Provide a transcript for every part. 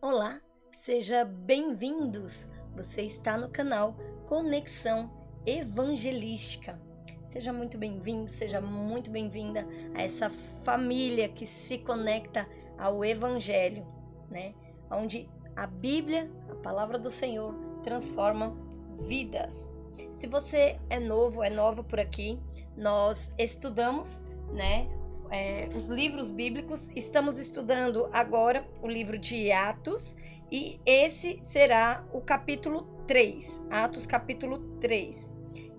Olá, seja bem-vindos! Você está no canal Conexão Evangelística. Seja muito bem-vindo, seja muito bem-vinda a essa família que se conecta ao Evangelho, né? Onde a Bíblia, a palavra do Senhor, transforma vidas. Se você é novo, é nova por aqui, nós estudamos, né? Os livros bíblicos. Estamos estudando agora o livro de Atos e esse será o capítulo 3, Atos capítulo 3.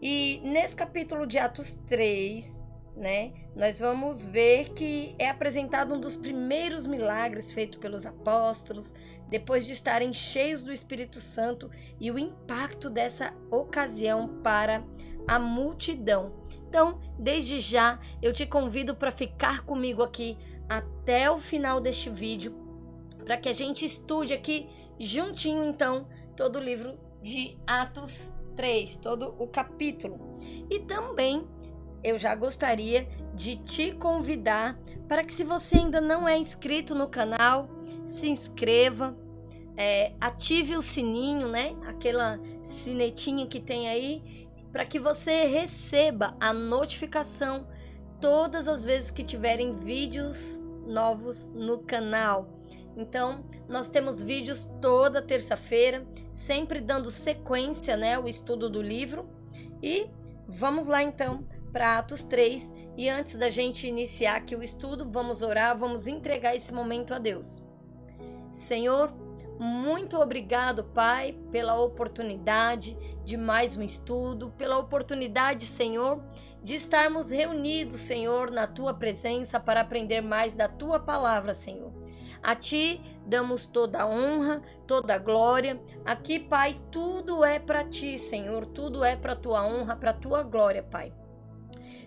E nesse capítulo de Atos 3, né, nós vamos ver que é apresentado um dos primeiros milagres feitos pelos apóstolos, depois de estarem cheios do Espírito Santo, e o impacto dessa ocasião para a multidão. Então, desde já, eu te convido para ficar comigo aqui até o final deste vídeo, para que a gente estude aqui juntinho, então, todo o livro de Atos 3, todo o capítulo. E também, eu já gostaria de te convidar para que, se você ainda não é inscrito no canal, se inscreva, ative o sininho, né? Aquela sinetinha que tem aí, para que você receba a notificação todas as vezes que tiverem vídeos novos no canal. Então, nós temos vídeos toda terça-feira, sempre dando sequência, né, ao estudo do livro. E vamos lá então para Atos 3. E antes da gente iniciar aqui o estudo, vamos orar, vamos entregar esse momento a Deus. Senhor, muito obrigado, Pai, pela oportunidade de mais um estudo, pela oportunidade, Senhor, de estarmos reunidos, Senhor, na Tua presença para aprender mais da Tua palavra, Senhor. A Ti damos toda a honra, toda a glória. Aqui, Pai, tudo é para Ti, Senhor, tudo é para a Tua honra, para a Tua glória, Pai.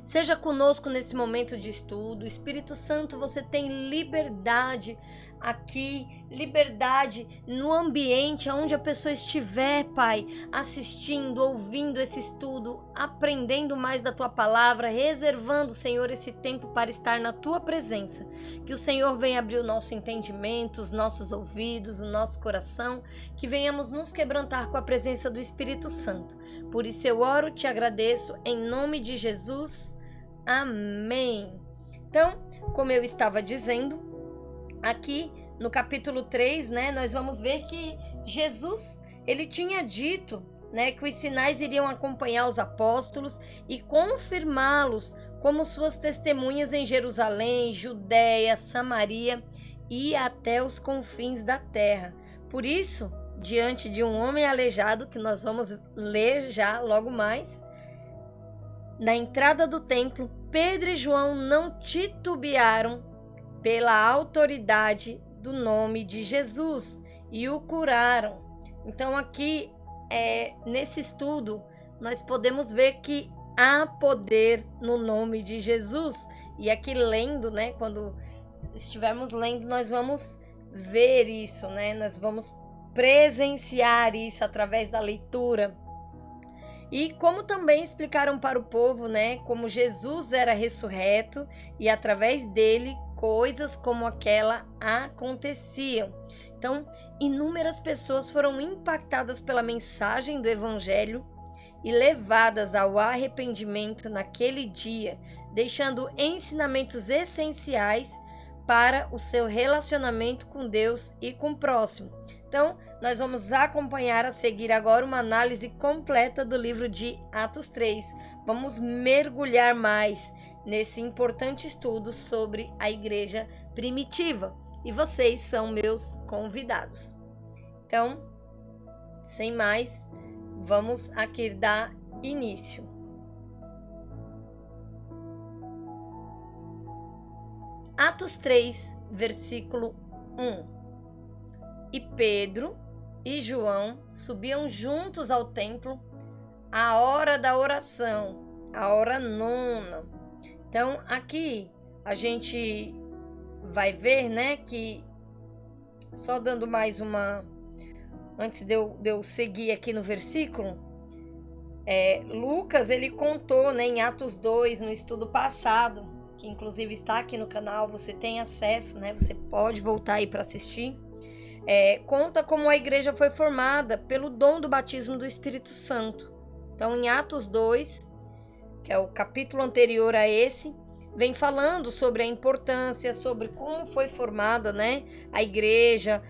Seja conosco nesse momento de estudo. Espírito Santo, você tem liberdade aqui, liberdade no ambiente onde a pessoa estiver, Pai, assistindo, ouvindo esse estudo, aprendendo mais da Tua palavra, reservando, Senhor, esse tempo para estar na Tua presença. Que o Senhor venha abrir o nosso entendimento, os nossos ouvidos, o nosso coração, que venhamos nos quebrantar com a presença do Espírito Santo. Por isso eu oro, te agradeço, em nome de Jesus. Amém. Então, como eu estava dizendo, aqui no capítulo 3, né, nós vamos ver que Jesus, ele tinha dito, né, que os sinais iriam acompanhar os apóstolos e confirmá-los como suas testemunhas em Jerusalém, Judéia, Samaria e até os confins da terra. Por isso, diante de um homem aleijado, que nós vamos ler já logo mais, na entrada do templo, Pedro e João não titubearam pela autoridade do nome de Jesus e o curaram. Então aqui, nesse estudo, nós podemos ver que há poder no nome de Jesus. E aqui lendo, né, quando estivermos lendo, nós vamos ver isso, né? Nós vamos presenciar isso através da leitura. E como também explicaram para o povo, né, como Jesus era ressurreto e através dele coisas como aquela aconteciam. Então, inúmeras pessoas foram impactadas pela mensagem do Evangelho e levadas ao arrependimento naquele dia, deixando ensinamentos essenciais para o seu relacionamento com Deus e com o próximo. Então, nós vamos acompanhar a seguir agora uma análise completa do livro de Atos 3. Vamos mergulhar mais nesse importante estudo sobre a igreja primitiva. E vocês são meus convidados. Então, sem mais, vamos aqui dar início. Atos 3, versículo 1. E Pedro e João subiam juntos ao templo à hora da oração, a hora nona. Então, aqui a gente vai ver, né, que só dando mais uma, antes de eu seguir aqui no versículo, Lucas, ele contou, né, em Atos 2, no estudo passado, que inclusive está aqui no canal, você tem acesso, né, você pode voltar aí para assistir. conta como a igreja foi formada pelo dom do batismo do Espírito Santo. Então, em Atos 2, que é o capítulo anterior a esse, vem falando sobre a importância, sobre como foi formada, né, a igreja,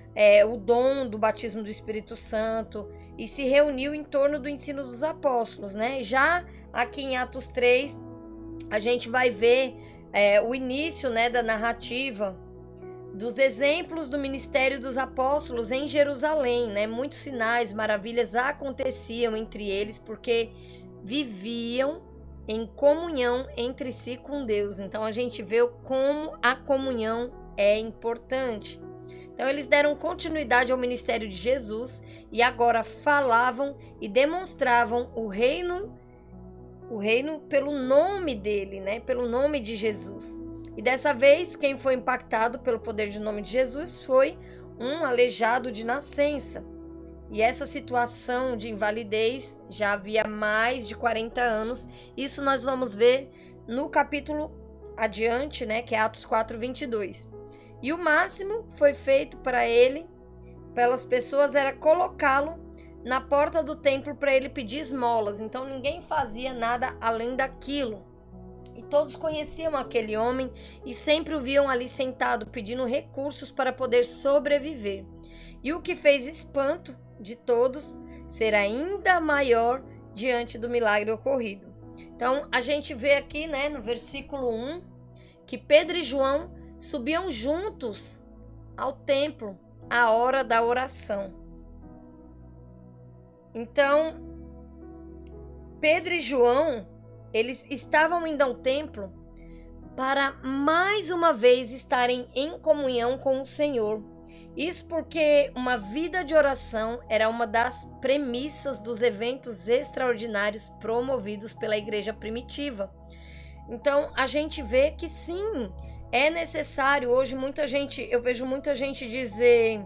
o dom do batismo do Espírito Santo, e se reuniu em torno do ensino dos apóstolos, né? Já aqui em Atos 3, a gente vai ver o início, né, da narrativa dos exemplos do ministério dos apóstolos em Jerusalém, né? Muitos sinais, maravilhas aconteciam entre eles porque viviam em comunhão entre si com Deus. Então a gente vê como a comunhão é importante. Então eles deram continuidade ao ministério de Jesus e agora falavam e demonstravam o reino pelo nome dele, né? Pelo nome de Jesus. E dessa vez, quem foi impactado pelo poder do nome de Jesus foi um aleijado de nascença. E essa situação de invalidez já havia mais de 40 anos. Isso nós vamos ver no capítulo adiante, né, que é Atos 4:22. E o máximo foi feito para ele, pelas pessoas, era colocá-lo na porta do templo para ele pedir esmolas. Então ninguém fazia nada além daquilo. E todos conheciam aquele homem e sempre o viam ali sentado, pedindo recursos para poder sobreviver. E o que fez espanto de todos ser ainda maior diante do milagre ocorrido. Então, a gente vê aqui, né, no versículo 1, que Pedro e João subiam juntos ao templo à hora da oração. Então, Pedro e João, eles estavam indo ao templo para mais uma vez estarem em comunhão com o Senhor. Isso porque uma vida de oração era uma das premissas dos eventos extraordinários promovidos pela igreja primitiva. Então, a gente vê que sim, é necessário. Hoje eu vejo muita gente dizer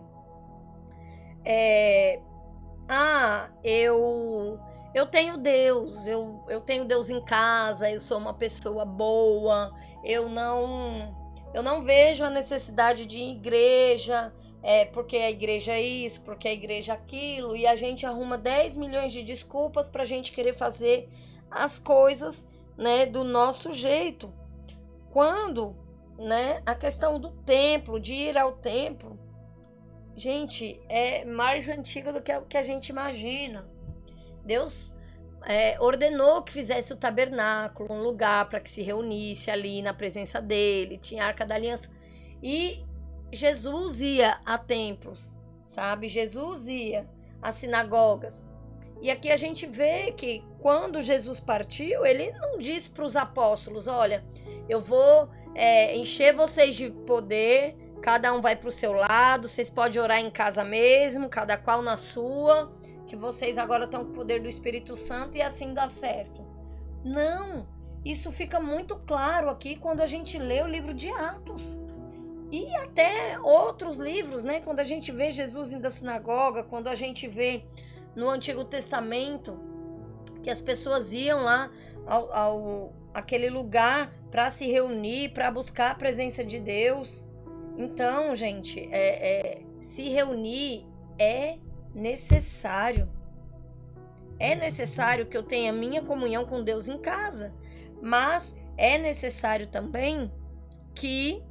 eu tenho Deus, eu tenho Deus em casa, eu sou uma pessoa boa, eu não vejo a necessidade de igreja, porque a igreja é isso, porque a igreja é aquilo, e a gente arruma 10 milhões de desculpas para a gente querer fazer as coisas, né, do nosso jeito. Quando, né, a questão do templo, de ir ao templo, gente, é mais antiga do que o que a gente imagina. Deus ordenou que fizesse o tabernáculo, um lugar para que se reunisse ali na presença dele, tinha a Arca da Aliança. E Jesus ia a templos, sabe? Jesus ia às sinagogas. E aqui a gente vê que quando Jesus partiu, ele não disse para os apóstolos: olha, eu vou encher vocês de poder, cada um vai para o seu lado, vocês podem orar em casa mesmo, cada qual na sua, que vocês agora estão com o poder do Espírito Santo e assim dá certo. Não, isso fica muito claro aqui quando a gente lê o livro de Atos. E até outros livros, né? Quando a gente vê Jesus indo à sinagoga, quando a gente vê no Antigo Testamento que as pessoas iam lá aquele lugar para se reunir, para buscar a presença de Deus. Então, gente, se reunir é necessário. É necessário que eu tenha minha comunhão com Deus em casa, mas é necessário também que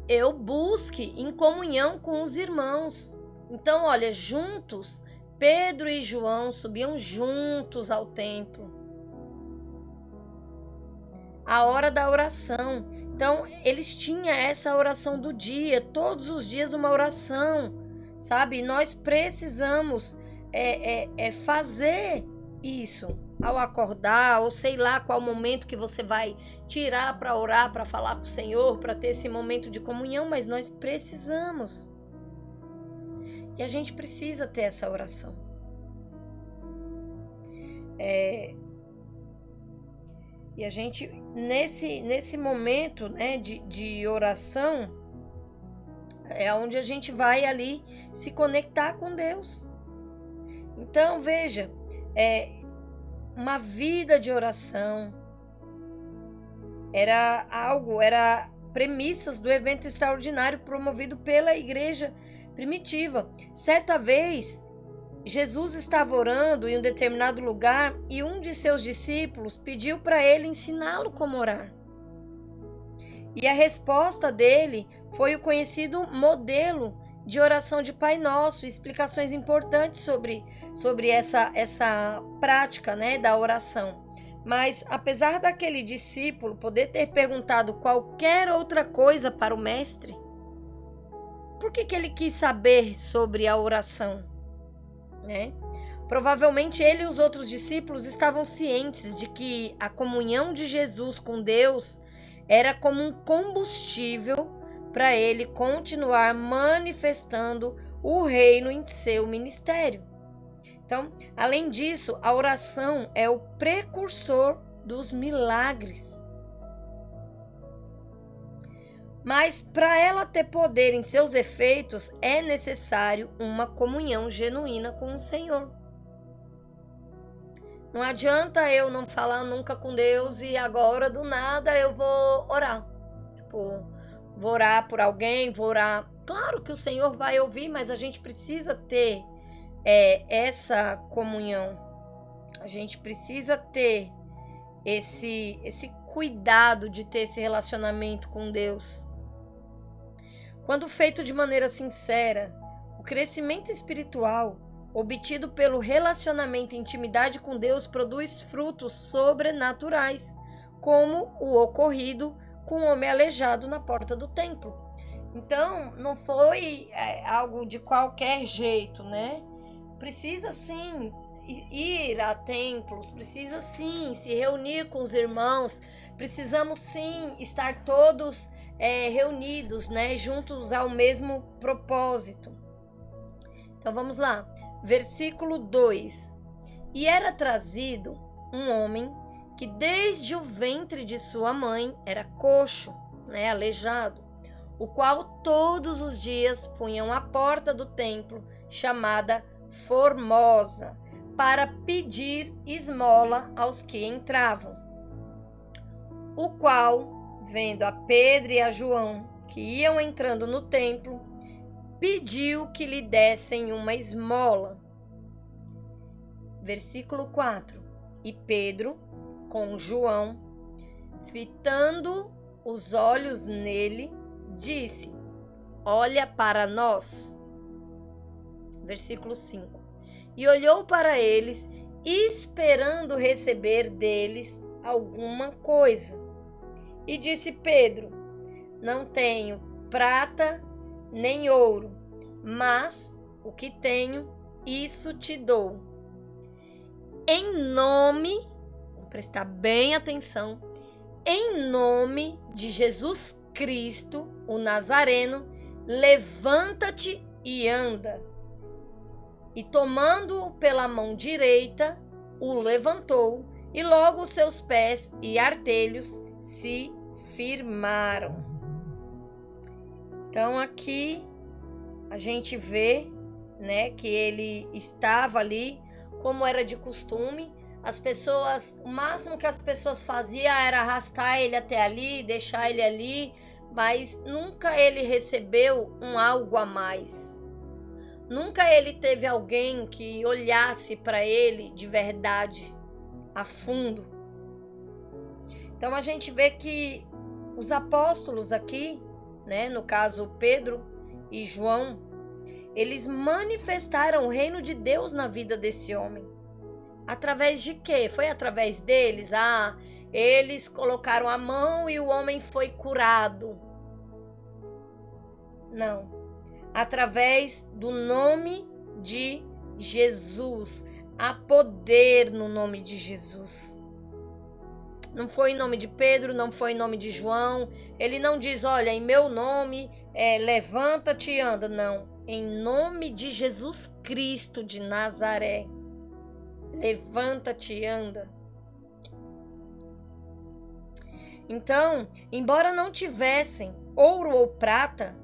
eu busque em comunhão com os irmãos. Então, olha, juntos, Pedro e João subiam juntos ao templo, a hora da oração. Então, eles tinham essa oração do dia, todos os dias uma oração, sabe? Nós precisamos fazer isso ao acordar, ou sei lá qual momento que você vai tirar para orar, para falar com o Senhor, para ter esse momento de comunhão, mas nós precisamos. E a gente precisa ter essa oração. E a gente, nesse momento, né, de oração, é onde a gente vai ali se conectar com Deus. Então, veja, uma vida de oração era premissas do evento extraordinário promovido pela igreja primitiva. Certa vez, Jesus estava orando em um determinado lugar e um de seus discípulos pediu para ele ensiná-lo como orar. E a resposta dele foi o conhecido modelo de oração de Pai Nosso, explicações importantes sobre essa prática, né, da oração. Mas, apesar daquele discípulo poder ter perguntado qualquer outra coisa para o mestre, por que ele quis saber sobre a oração? Né? Provavelmente ele e os outros discípulos estavam cientes de que a comunhão de Jesus com Deus era como um combustível para ele continuar manifestando o reino em seu ministério. Então, além disso, a oração é o precursor dos milagres. Mas para ela ter poder em seus efeitos, é necessário uma comunhão genuína com o Senhor. Não adianta eu não falar nunca com Deus e agora do nada eu vou orar. Vou orar por alguém, vou orar. Claro que o Senhor vai ouvir, mas a gente precisa ter essa comunhão. A gente precisa ter esse cuidado de ter esse relacionamento com Deus. Quando feito de maneira sincera, o crescimento espiritual obtido pelo relacionamento e intimidade com Deus produz frutos sobrenaturais, como o ocorrido com o homem aleijado na porta do templo. Então, não foi algo de qualquer jeito, né? Precisa sim ir a templos, precisa sim se reunir com os irmãos, precisamos sim estar todos reunidos, né, juntos ao mesmo propósito. Então vamos lá, versículo 2. E era trazido um homem que desde o ventre de sua mãe era coxo, né, aleijado, o qual todos os dias punham à porta do templo, chamada Formosa, para pedir esmola aos que entravam. O qual, vendo a Pedro e a João, que iam entrando no templo, pediu que lhe dessem uma esmola. Versículo 4. E Pedro, com João, fitando os olhos nele, disse: olha para nós. Versículo 5. E olhou para eles, esperando receber deles alguma coisa. E disse Pedro: não tenho prata nem ouro, mas o que tenho, isso te dou. Em nome, vamos prestar bem atenção, em nome de Jesus Cristo, o Nazareno, levanta-te e anda. E tomando-o pela mão direita, o levantou, e logo os seus pés e artelhos se firmaram. Então aqui a gente vê, né, que ele estava ali, como era de costume. As pessoas, o máximo que as pessoas faziam era arrastar ele até ali, deixar ele ali, mas nunca ele recebeu um algo a mais. Nunca ele teve alguém que olhasse para ele de verdade, a fundo. Então a gente vê que os apóstolos aqui, né, no caso Pedro e João, eles manifestaram o reino de Deus na vida desse homem. Através de quê? Foi através deles? Eles colocaram a mão e o homem foi curado. Não. Através do nome de Jesus. Há poder no nome de Jesus. Não foi em nome de Pedro, não foi em nome de João. Ele não diz, olha, em meu nome, levanta-te e anda. Não. Em nome de Jesus Cristo de Nazaré. Levanta-te e anda. Então, embora não tivessem ouro ou prata,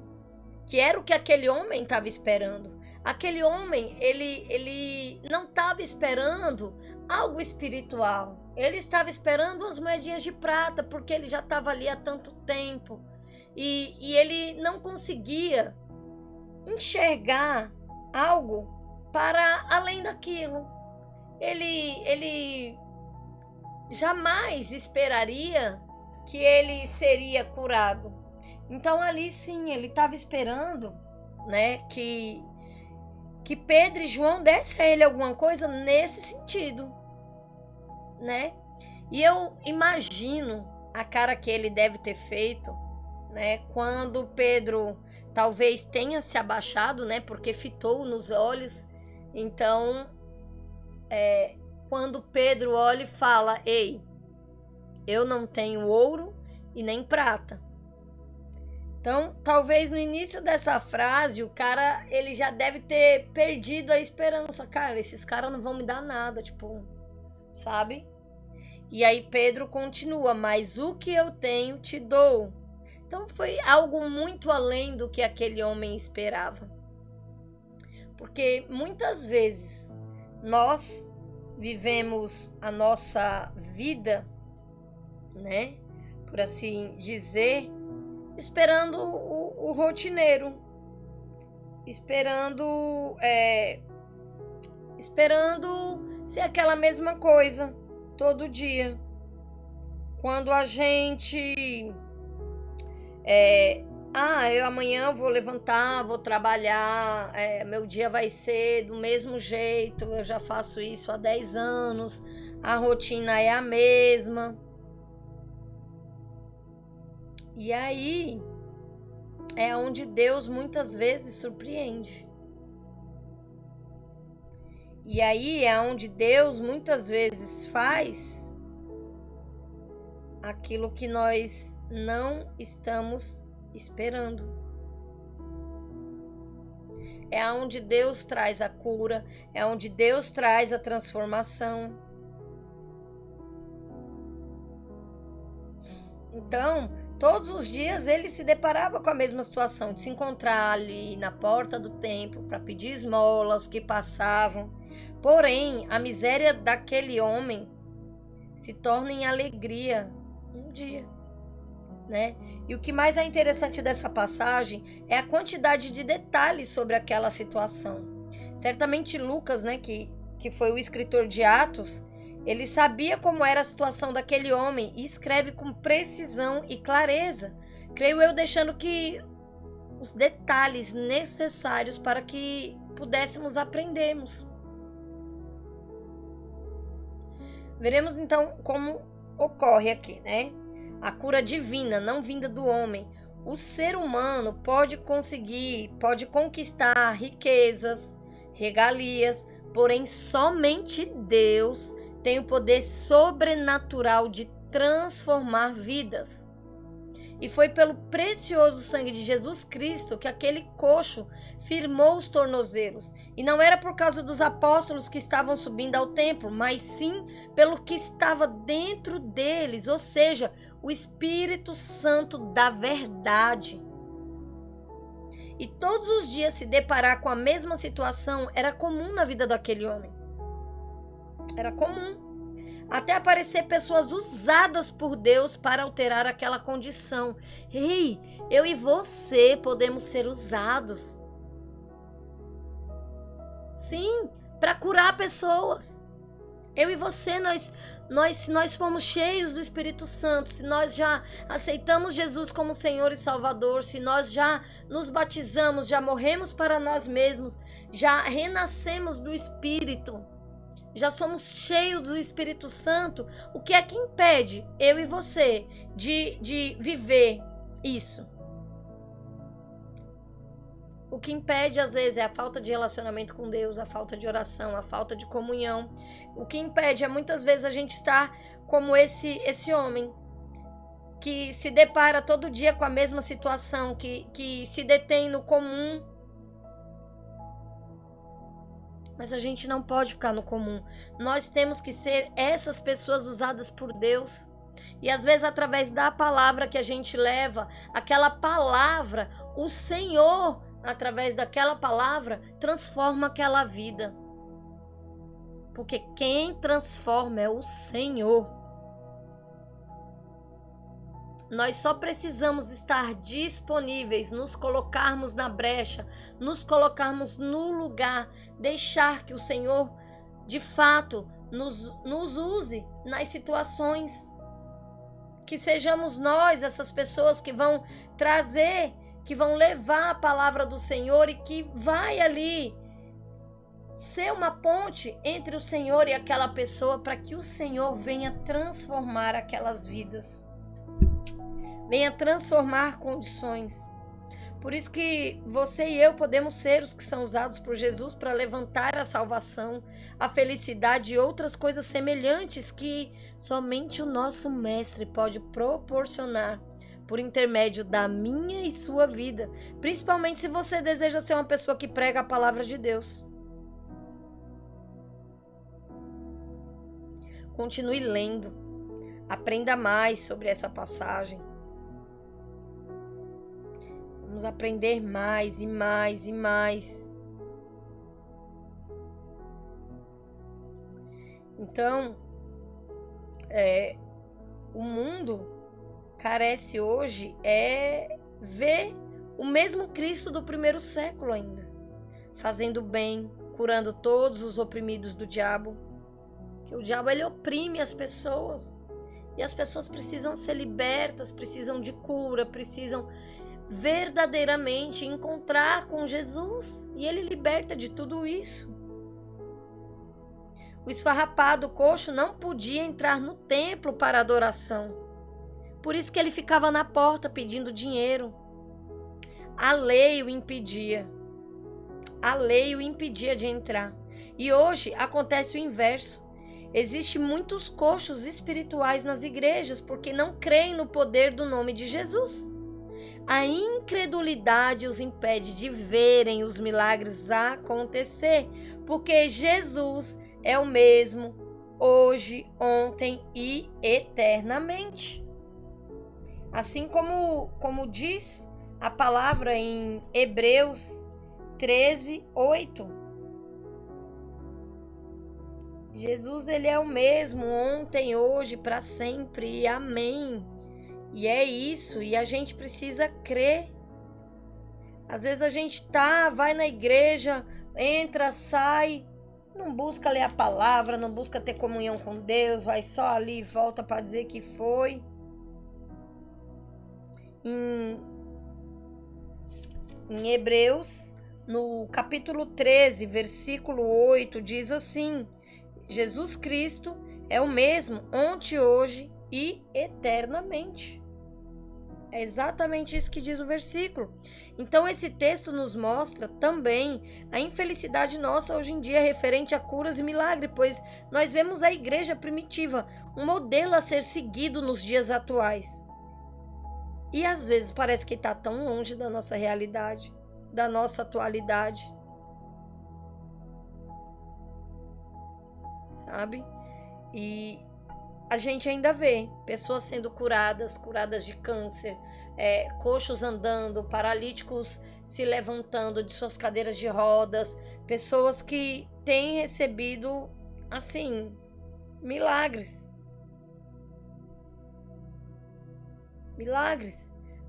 que era o que aquele homem estava esperando. Aquele homem, ele não estava esperando algo espiritual. Ele estava esperando as moedinhas de prata, porque ele já estava ali há tanto tempo. E ele não conseguia enxergar algo para além daquilo. Ele jamais esperaria que ele seria curado. Então ali sim, ele estava esperando, né, que Pedro e João dessem a ele alguma coisa nesse sentido, né? E eu imagino a cara que ele deve ter feito, né, quando Pedro talvez tenha se abaixado, né, porque fitou nos olhos. Então, quando Pedro olha e fala: ei, eu não tenho ouro e nem prata. Então, talvez no início dessa frase, o cara, ele já deve ter perdido a esperança. Cara, esses caras não vão me dar nada, tipo, sabe? E aí Pedro continua: mas o que eu tenho te dou. Então foi algo muito além do que aquele homem esperava. Porque muitas vezes nós vivemos a nossa vida, né, por assim dizer, esperando o rotineiro, esperando ser aquela mesma coisa todo dia. Quando a gente eu amanhã vou levantar, vou trabalhar, meu dia vai ser do mesmo jeito, eu já faço isso há 10 anos, a rotina é a mesma. E aí é onde Deus muitas vezes surpreende. E aí é onde Deus muitas vezes faz aquilo que nós não estamos esperando. É onde Deus traz a cura, é onde Deus traz a transformação. Então, todos os dias ele se deparava com a mesma situação, de se encontrar ali na porta do templo para pedir esmola aos que passavam. Porém, a miséria daquele homem se torna em alegria um dia, né? E o que mais é interessante dessa passagem é a quantidade de detalhes sobre aquela situação. Certamente Lucas, né, que foi o escritor de Atos, ele sabia como era a situação daquele homem e escreve com precisão e clareza, creio eu, deixando que os detalhes necessários para que pudéssemos aprendermos. Veremos então como ocorre aqui, né? A cura divina, não vinda do homem. O ser humano pode conquistar riquezas, regalias, porém somente Deus tem o poder sobrenatural de transformar vidas. E foi pelo precioso sangue de Jesus Cristo que aquele coxo firmou os tornozelos. E não era por causa dos apóstolos que estavam subindo ao templo, mas sim pelo que estava dentro deles, ou seja, o Espírito Santo da verdade. E todos os dias se deparar com a mesma situação era comum na vida daquele homem. Era comum. Até aparecer pessoas usadas por Deus para alterar aquela condição. Ei, eu e você podemos ser usados. Sim, para curar pessoas. Eu e você, se nós fomos cheios do Espírito Santo, se nós já aceitamos Jesus como Senhor e Salvador, se nós já nos batizamos, já morremos para nós mesmos, já renascemos do Espírito, já somos cheios do Espírito Santo, o que é que impede eu e você de viver isso? O que impede, às vezes, é a falta de relacionamento com Deus, a falta de oração, a falta de comunhão. O que impede é, muitas vezes, a gente estar como esse homem, que se depara todo dia com a mesma situação, que se detém no comum. Mas a gente não pode ficar no comum. Nós temos que ser essas pessoas usadas por Deus. E às vezes, através da palavra que a gente leva, aquela palavra, o Senhor, através daquela palavra, transforma aquela vida. Porque quem transforma é o Senhor. Nós só precisamos estar disponíveis, nos colocarmos na brecha, nos colocarmos no lugar, deixar que o Senhor, de fato, nos use nas situações. Que sejamos nós essas pessoas que vão trazer, que vão levar a palavra do Senhor e que vai ali ser uma ponte entre o Senhor e aquela pessoa, para que o Senhor venha transformar aquelas vidas, venha transformar condições. Por isso que você e eu podemos ser os que são usados por Jesus para levantar a salvação, a felicidade e outras coisas semelhantes que somente o nosso Mestre pode proporcionar por intermédio da minha e sua vida, principalmente se você deseja ser uma pessoa que prega a palavra de Deus. Continue lendo, aprenda mais sobre essa passagem. Vamos aprender mais e mais e mais. Então, o mundo carece hoje ver o mesmo Cristo do primeiro século ainda, fazendo bem, curando todos os oprimidos do diabo. Que o diabo, ele oprime as pessoas, e as pessoas precisam ser libertas, precisam de cura, precisam verdadeiramente encontrar com Jesus, e ele liberta de tudo isso. O esfarrapado, o coxo, não podia entrar no templo para adoração, por isso que ele ficava na porta pedindo dinheiro. A lei o impedia, de entrar. E hoje acontece o inverso. Existem muitos coxos espirituais nas igrejas porque não creem no poder do nome de Jesus. A incredulidade os impede de verem os milagres acontecer, porque Jesus é o mesmo hoje, ontem e eternamente. Assim como diz a palavra em Hebreus 13:8. Jesus, ele é o mesmo ontem, hoje, para sempre. Amém. E é isso, e a gente precisa crer. Às vezes a gente vai na igreja, entra, sai, não busca ler a palavra, não busca ter comunhão com Deus, vai só ali e volta para dizer que foi. Em Hebreus, no capítulo 13, versículo 8, diz assim: Jesus Cristo é o mesmo ontem, hoje e eternamente. É exatamente isso que diz o versículo. Então esse texto nos mostra também a infelicidade nossa hoje em dia referente a curas e milagres, pois nós vemos a igreja primitiva, um modelo a ser seguido nos dias atuais. E às vezes parece que está tão longe da nossa realidade, da nossa atualidade. Sabe? E a gente ainda vê pessoas sendo curadas de câncer, coxos andando, paralíticos se levantando de suas cadeiras de rodas, pessoas que têm recebido, assim, milagres.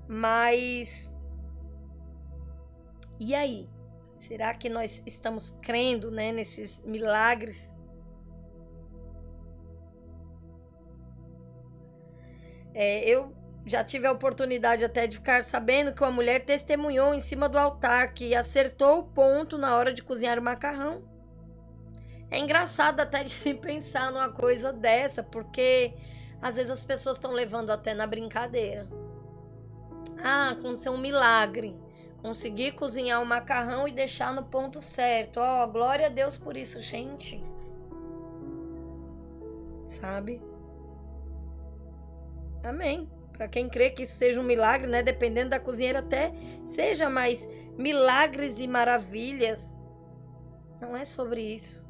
Mas e aí? Será que nós estamos crendo, nesses milagres? Eu já tive a oportunidade até de ficar sabendo que uma mulher testemunhou em cima do altar que acertou o ponto na hora de cozinhar o macarrão. É engraçado até de se pensar numa coisa dessa, porque às vezes as pessoas estão levando até na brincadeira. Aconteceu um milagre. Consegui cozinhar o macarrão e deixar no ponto certo. Glória a Deus por isso, gente. Sabe? Amém. Para quem crê que isso seja um milagre, dependendo da cozinheira até seja, mas milagres e maravilhas não é sobre isso.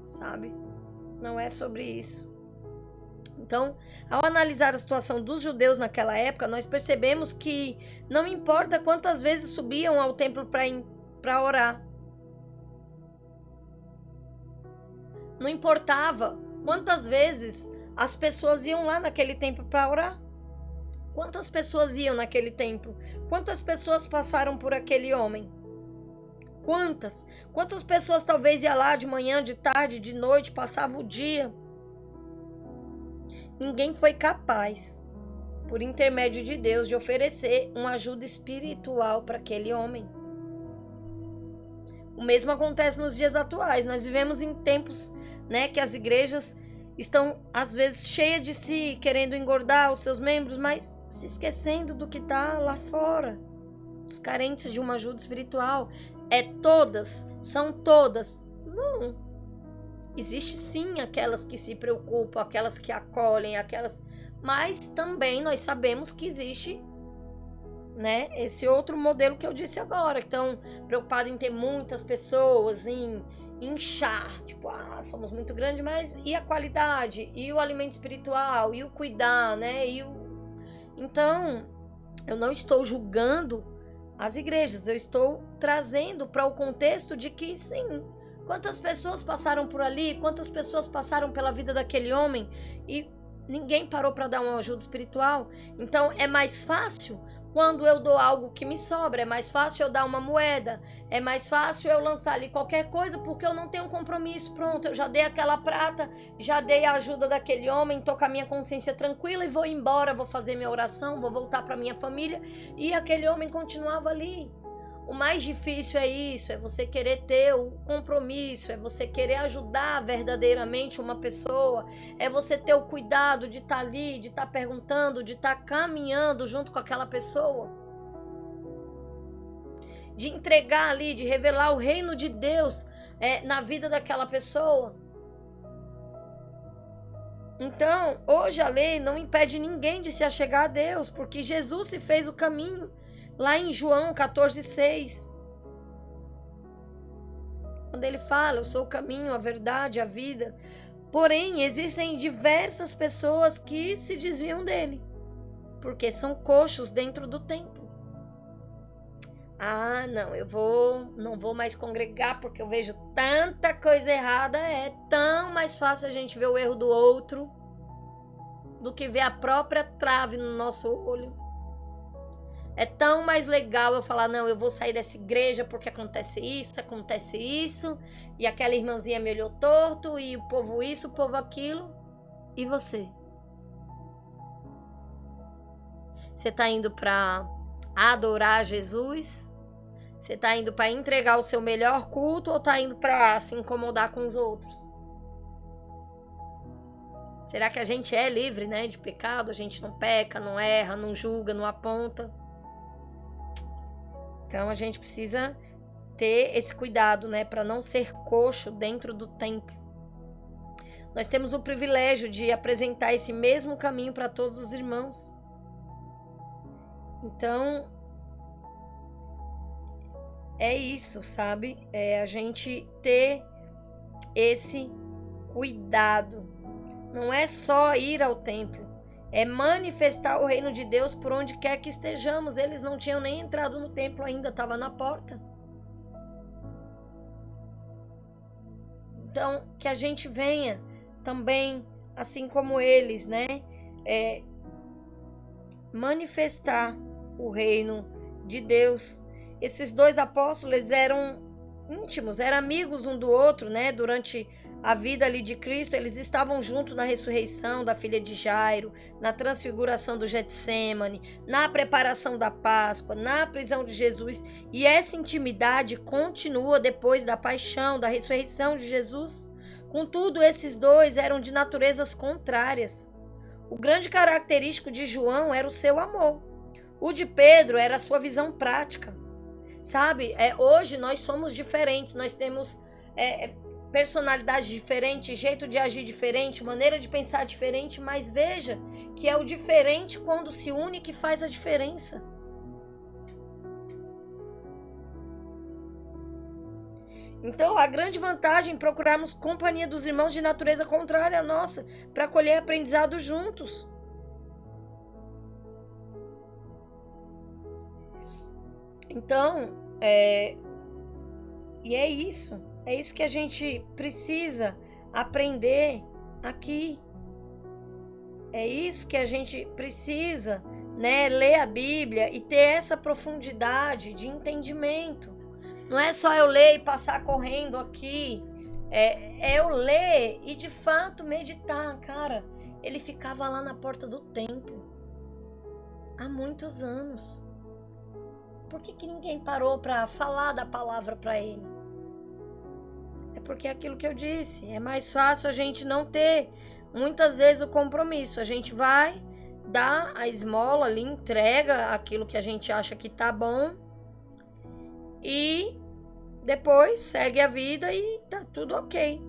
Sabe? Não é sobre isso. Então, ao analisar a situação dos judeus naquela época, nós percebemos que não importa quantas vezes subiam ao templo para orar. Não importava quantas vezes as pessoas iam lá naquele templo para orar? Quantas pessoas iam naquele templo? Quantas pessoas passaram por aquele homem? Quantas? Quantas pessoas talvez iam lá de manhã, de tarde, de noite, passava o dia? Ninguém foi capaz, por intermédio de Deus, de oferecer uma ajuda espiritual para aquele homem. O mesmo acontece nos dias atuais. Nós vivemos em tempos, né, que as igrejas estão, às vezes, cheias de si, querendo engordar os seus membros, mas se esquecendo do que está lá fora. Os carentes de uma ajuda espiritual. São todas. Não. Existe sim aquelas que se preocupam, aquelas que acolhem, mas também nós sabemos que existe, né, esse outro modelo que eu disse agora. Então, preocupado em ter muitas pessoas, em inchar, tipo, somos muito grandes, mas e a qualidade? E o alimento espiritual? E o cuidar, né? Então, eu não estou julgando as igrejas, eu estou trazendo para o contexto de que, sim, quantas pessoas passaram por ali, quantas pessoas passaram pela vida daquele homem e ninguém parou para dar uma ajuda espiritual. Então, é mais fácil quando eu dou algo que me sobra, é mais fácil eu dar uma moeda, é mais fácil eu lançar ali qualquer coisa porque eu não tenho um compromisso. Pronto, eu já dei aquela prata, já dei a ajuda daquele homem, tô com a minha consciência tranquila e vou embora, vou fazer minha oração, vou voltar para minha família, e aquele homem continuava ali. O mais difícil é isso, é você querer ter o compromisso, é você querer ajudar verdadeiramente uma pessoa, é você ter o cuidado de estar ali, de estar perguntando, de estar caminhando junto com aquela pessoa, de entregar ali, de revelar o reino de Deus na vida daquela pessoa. Então, hoje a lei não impede ninguém de se achegar a Deus, porque Jesus se fez o caminho. Lá em João 14,6, quando ele fala, eu sou o caminho, a verdade, a vida. Porém, existem diversas pessoas que se desviam dele, porque são coxos dentro do templo. Não, não vou mais congregar porque eu vejo tanta coisa errada. É tão mais fácil a gente ver o erro do outro do que ver a própria trave no nosso olho. É tão mais legal eu falar, não, eu vou sair dessa igreja porque acontece isso, e aquela irmãzinha me olhou torto, e o povo isso, o povo aquilo. E você? Você tá indo para adorar Jesus? Você tá indo para entregar o seu melhor culto ou tá indo para se incomodar com os outros? Será que a gente é livre, né, de pecado? A gente não peca, não erra, não julga, não aponta? Então, a gente precisa ter esse cuidado, né, para não ser coxo dentro do templo. Nós temos o privilégio de apresentar esse mesmo caminho para todos os irmãos. Então, é isso, sabe? É a gente ter esse cuidado. Não é só ir ao templo. É manifestar o reino de Deus por onde quer que estejamos. Eles não tinham nem entrado no templo ainda, estava na porta. Então, que a gente venha também, assim como eles, né? Manifestar o reino de Deus. Esses dois apóstolos eram íntimos, eram amigos um do outro, né? Durante a vida ali de Cristo, eles estavam juntos na ressurreição da filha de Jairo, na transfiguração do Getsêmani, na preparação da Páscoa, na prisão de Jesus. E essa intimidade continua depois da paixão, da ressurreição de Jesus. Contudo, esses dois eram de naturezas contrárias. O grande característico de João era o seu amor. O de Pedro era a sua visão prática. Sabe, hoje nós somos diferentes, nós temos personalidade diferente, jeito de agir diferente, maneira de pensar diferente, mas veja que é o diferente quando se une que faz a diferença. Então, a grande vantagem é procurarmos companhia dos irmãos de natureza contrária à nossa, para colher aprendizado juntos. Então, e é isso que a gente precisa aprender aqui. É isso que a gente precisa, né? Ler a Bíblia e ter essa profundidade de entendimento. Não é só eu ler e passar correndo aqui. É eu ler e de fato meditar. Cara, ele ficava lá na porta do templo há muitos anos. Por que ninguém parou para falar da palavra para ele? É porque é aquilo que eu disse. É mais fácil a gente não ter muitas vezes o compromisso. A gente vai dar a esmola ali, entrega aquilo que a gente acha que tá bom e depois segue a vida e tá tudo ok.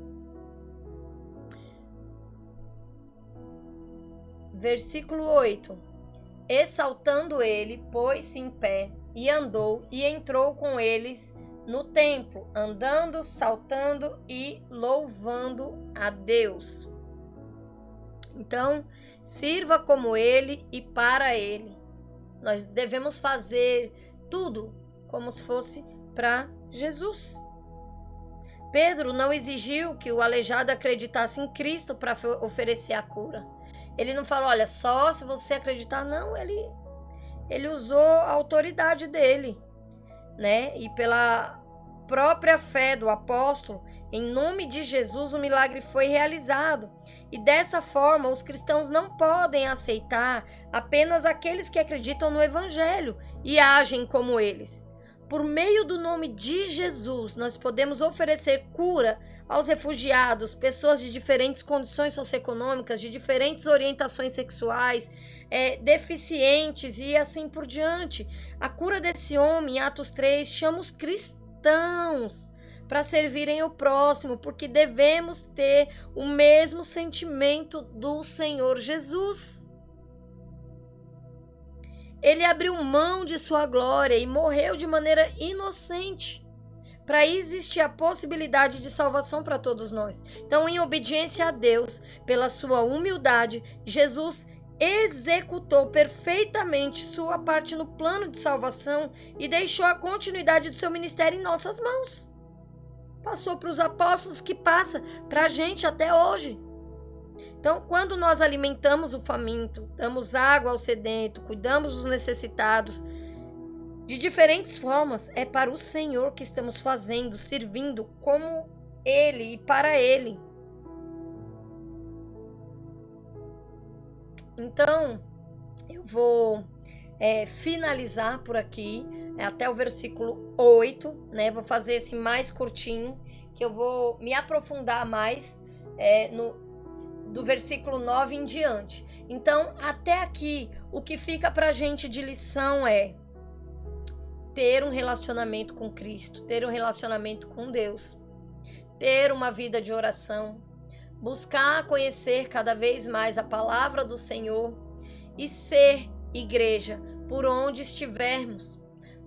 Versículo 8. E saltando ele, pôs-se em pé e andou e entrou com eles no templo, andando, saltando e louvando a Deus. Então, sirva como ele e para ele. Nós devemos fazer tudo como se fosse para Jesus. Pedro não exigiu que o aleijado acreditasse em Cristo para oferecer a cura. Ele não falou, olha, só se você acreditar. Não, ele usou a autoridade dele, né? E pela própria fé do apóstolo, em nome de Jesus, o milagre foi realizado. E dessa forma, os cristãos não podem aceitar apenas aqueles que acreditam no Evangelho e agem como eles. Por meio do nome de Jesus, nós podemos oferecer cura aos refugiados, pessoas de diferentes condições socioeconômicas, de diferentes orientações sexuais, deficientes e assim por diante. A cura desse homem, em Atos 3, chama os cristãos para servirem o próximo, porque devemos ter o mesmo sentimento do Senhor Jesus. Ele abriu mão de sua glória e morreu de maneira inocente, para existir a possibilidade de salvação para todos nós. Então, em obediência a Deus, pela sua humildade, Jesus executou perfeitamente sua parte no plano de salvação e deixou a continuidade do seu ministério em nossas mãos. Passou para os apóstolos, que passa para a gente até hoje. Então, quando nós alimentamos o faminto, damos água ao sedento, cuidamos dos necessitados, de diferentes formas, é para o Senhor que estamos fazendo, servindo como Ele e para Ele. Então, eu vou finalizar por aqui, até o versículo 8, né? Vou fazer esse mais curtinho, que eu vou me aprofundar mais do versículo 9 em diante. Então, até aqui, o que fica para a gente de lição é ter um relacionamento com Cristo, ter um relacionamento com Deus, ter uma vida de oração, buscar conhecer cada vez mais a palavra do Senhor e ser igreja por onde estivermos.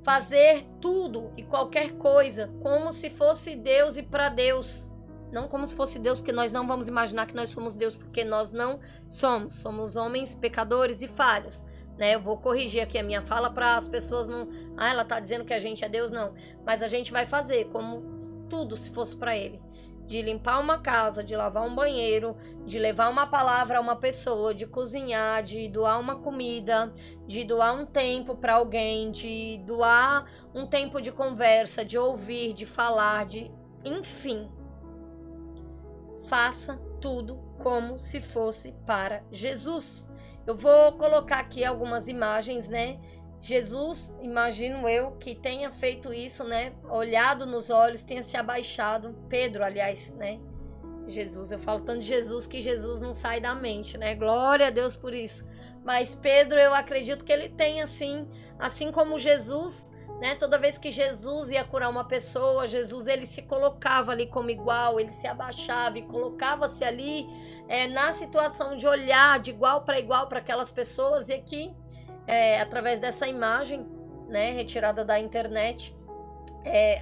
Fazer tudo e qualquer coisa como se fosse Deus e para Deus. Não como se fosse Deus, porque nós não vamos imaginar que nós somos Deus, porque nós não somos. Somos homens pecadores e falhos, né? Eu vou corrigir aqui a minha fala para as pessoas não... ela está dizendo que a gente é Deus, não. Mas a gente vai fazer como tudo se fosse para Ele. De limpar uma casa, de lavar um banheiro, de levar uma palavra a uma pessoa, de cozinhar, de doar uma comida, de doar um tempo para alguém, de doar um tempo de conversa, de ouvir, de falar, enfim. Faça tudo como se fosse para Jesus. Eu vou colocar aqui algumas imagens, né? Jesus, imagino eu, que tenha feito isso, né? Olhado nos olhos, tenha se abaixado. Pedro, aliás, né? Jesus, eu falo tanto de Jesus que Jesus não sai da mente, né? Glória a Deus por isso. Mas Pedro, eu acredito que ele tem assim como Jesus, né? Toda vez que Jesus ia curar uma pessoa, Jesus ele se colocava ali como igual, ele se abaixava e colocava-se ali na situação de olhar de igual para aquelas pessoas. E aqui, através dessa imagem, né, retirada da internet,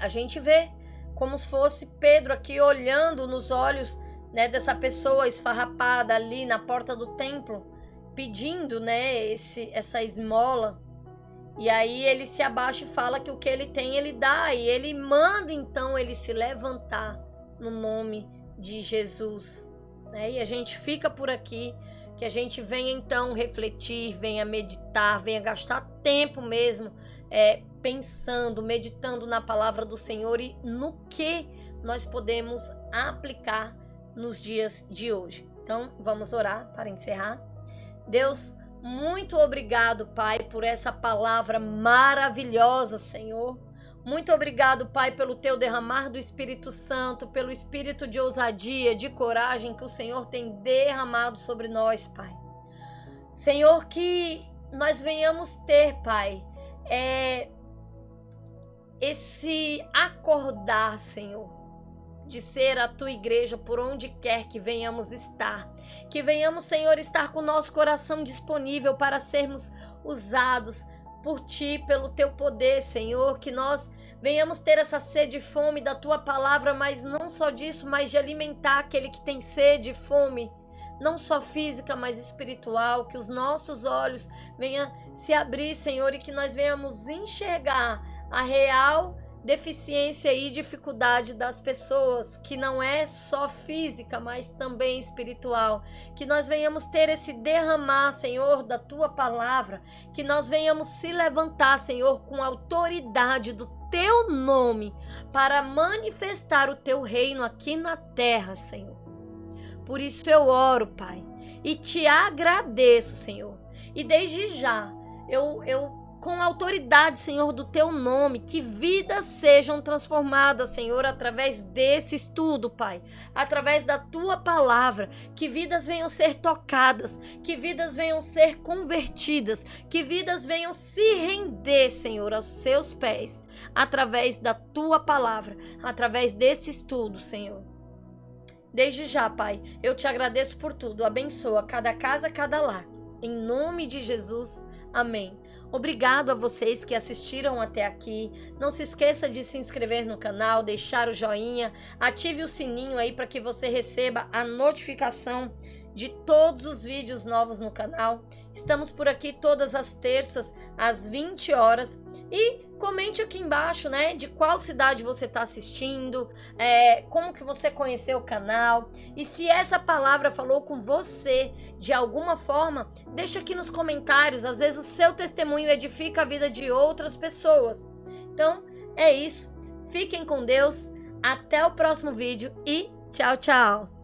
a gente vê como se fosse Pedro aqui olhando nos olhos, né, dessa pessoa esfarrapada ali na porta do templo, pedindo, né, essa esmola. E aí ele se abaixa e fala que o que ele tem ele dá, e ele manda então ele se levantar no nome de Jesus, né? E a gente fica por aqui Que a gente venha então refletir, venha meditar, venha gastar tempo mesmo pensando, meditando na palavra do Senhor e no que nós podemos aplicar nos dias de hoje. Então, vamos orar para encerrar. Deus, muito obrigado, Pai, por essa palavra maravilhosa, Senhor. Muito obrigado, Pai, pelo teu derramar do Espírito Santo, pelo espírito de ousadia, de coragem que o Senhor tem derramado sobre nós, Pai. Senhor, que nós venhamos ter, Pai, esse acordar, Senhor, de ser a tua igreja por onde quer que venhamos estar. Que venhamos, Senhor, estar com o nosso coração disponível para sermos usados por ti, pelo teu poder, Senhor. Que nós venhamos ter essa sede e fome da tua palavra, mas não só disso, mas de alimentar aquele que tem sede e fome, não só física, mas espiritual. Que os nossos olhos venham se abrir, Senhor, e que nós venhamos enxergar a real deficiência e dificuldade das pessoas, que não é só física, mas também espiritual. Que nós venhamos ter esse derramar, Senhor, da tua palavra, que nós venhamos se levantar, Senhor, com autoridade do teu nome, para manifestar o teu reino aqui na terra, Senhor. Por isso eu oro, Pai, e te agradeço, Senhor, e desde já eu com a autoridade, Senhor, do teu nome, que vidas sejam transformadas, Senhor, através desse estudo, Pai, através da tua palavra, que vidas venham ser tocadas, que vidas venham ser convertidas, que vidas venham se render, Senhor, aos seus pés, através da tua palavra, através desse estudo, Senhor. Desde já, Pai, eu te agradeço por tudo, abençoa cada casa, cada lar, em nome de Jesus, amém. Obrigado a vocês que assistiram até aqui. Não se esqueça de se inscrever no canal, deixar o joinha, ative o sininho aí para que você receba a notificação de todos os vídeos novos no canal. Estamos por aqui todas as terças, às 20 horas. E comente aqui embaixo, né, de qual cidade você está assistindo, como que você conheceu o canal. E se essa palavra falou com você de alguma forma, deixa aqui nos comentários. Às vezes o seu testemunho edifica a vida de outras pessoas. Então, é isso. Fiquem com Deus. Até o próximo vídeo e tchau, tchau.